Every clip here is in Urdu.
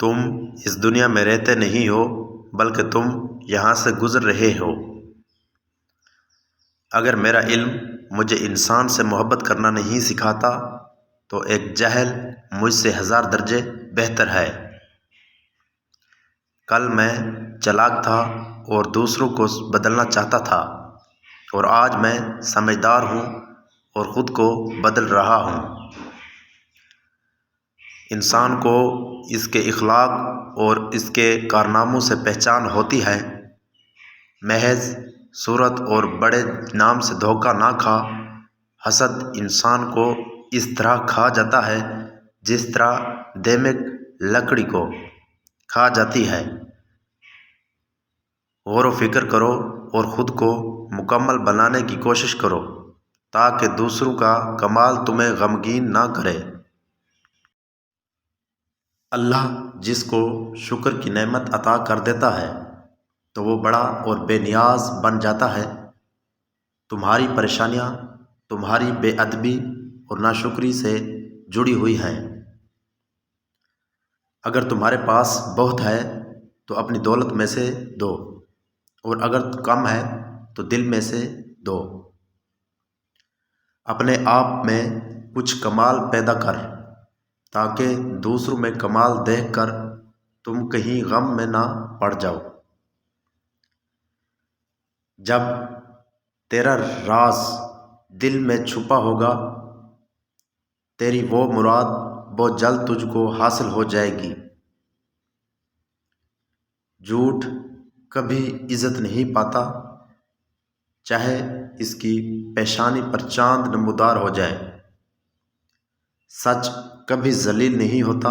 تم اس دنیا میں رہتے نہیں ہو بلکہ تم یہاں سے گزر رہے ہو۔ اگر میرا علم مجھے انسان سے محبت کرنا نہیں سکھاتا تو ایک جاہل مجھ سے 1000 درجے بہتر ہے۔ کل میں چالاک تھا اور دوسروں کو بدلنا چاہتا تھا، اور آج میں سمجھدار ہوں اور خود کو بدل رہا ہوں۔ انسان کو اس کے اخلاق اور اس کے کارناموں سے پہچان ہوتی ہے۔ محض صورت اور بڑے نام سے دھوکہ نہ کھا۔ حسد انسان کو اس طرح کھا جاتا ہے جس طرح دیمک لکڑی کو کھا جاتی ہے۔ غور و فکر کرو اور خود کو مکمل بنانے کی کوشش کرو تاکہ دوسروں کا کمال تمہیں غمگین نہ کرے۔ اللہ جس کو شکر کی نعمت عطا کر دیتا ہے تو وہ بڑا اور بے نیاز بن جاتا ہے۔ تمہاری پریشانیاں تمہاری بے ادبی اور ناشکری سے جڑی ہوئی ہیں۔ اگر تمہارے پاس بہت ہے تو اپنی دولت میں سے دو، اور اگر کم ہے تو دل میں سے دو۔ اپنے آپ میں کچھ کمال پیدا کر تاکہ دوسروں میں کمال دیکھ کر تم کہیں غم میں نہ پڑ جاؤ۔ جب تیرا راز دل میں چھپا ہوگا، تیری وہ مراد بہت جلد تجھ کو حاصل ہو جائے گی۔ جھوٹ کبھی عزت نہیں پاتا، چاہے اس کی پیشانی پر چاند نمودار ہو جائے۔ سچ کبھی ذلیل نہیں ہوتا،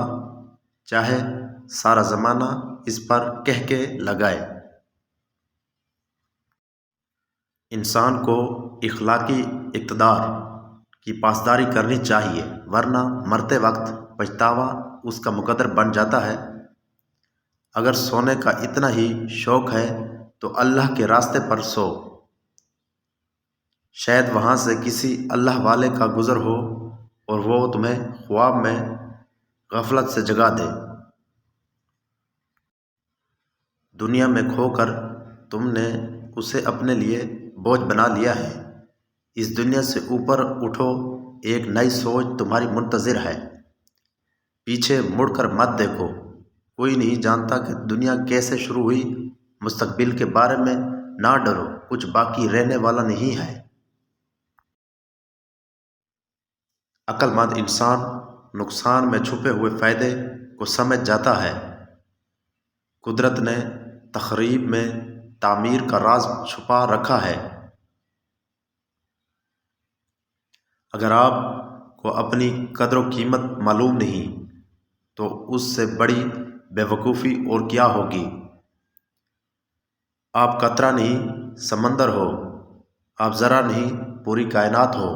چاہے سارا زمانہ اس پر کہکے لگائے۔ انسان کو اخلاقی اقتدار کی پاسداری کرنی چاہیے، ورنہ مرتے وقت پچھتاوا اس کا مقدر بن جاتا ہے۔ اگر سونے کا اتنا ہی شوق ہے تو اللہ کے راستے پر سو، شاید وہاں سے کسی اللہ والے کا گزر ہو اور وہ تمہیں خواب میں غفلت سے جگا دے۔ دنیا میں کھو کر تم نے اسے اپنے لیے بوجھ بنا لیا ہے۔ اس دنیا سے اوپر اٹھو، ایک نئی سوچ تمہاری منتظر ہے۔ پیچھے مڑ کر مت دیکھو، کوئی نہیں جانتا کہ دنیا کیسے شروع ہوئی۔ مستقبل کے بارے میں نہ ڈرو، کچھ باقی رہنے والا نہیں ہے۔ عقل مند انسان نقصان میں چھپے ہوئے فائدے کو سمجھ جاتا ہے۔ قدرت نے تخریب میں تعمیر کا راز چھپا رکھا ہے۔ اگر آپ کو اپنی قدر و قیمت معلوم نہیں تو اس سے بڑی بے وقوفی اور کیا ہوگی۔ آپ قطرہ نہیں سمندر ہو، آپ ذرہ نہیں پوری کائنات ہو۔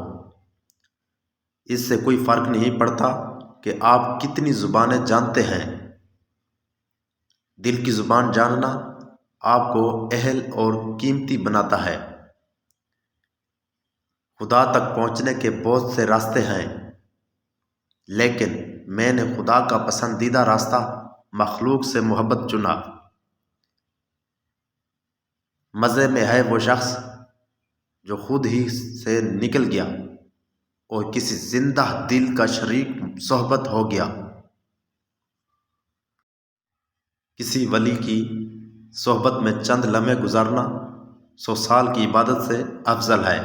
اس سے کوئی فرق نہیں پڑتا کہ آپ کتنی زبانیں جانتے ہیں۔ دل کی زبان جاننا آپ کو اہل اور قیمتی بناتا ہے۔ خدا تک پہنچنے کے بہت سے راستے ہیں، لیکن میں نے خدا کا پسندیدہ راستہ مخلوق سے محبت چنا۔ مزے میں ہے وہ شخص جو خود ہی سے نکل گیا اور کسی زندہ دل کا شریک صحبت ہو گیا۔ کسی ولی کی صحبت میں چند لمحے گزارنا 100 سال کی عبادت سے افضل ہے۔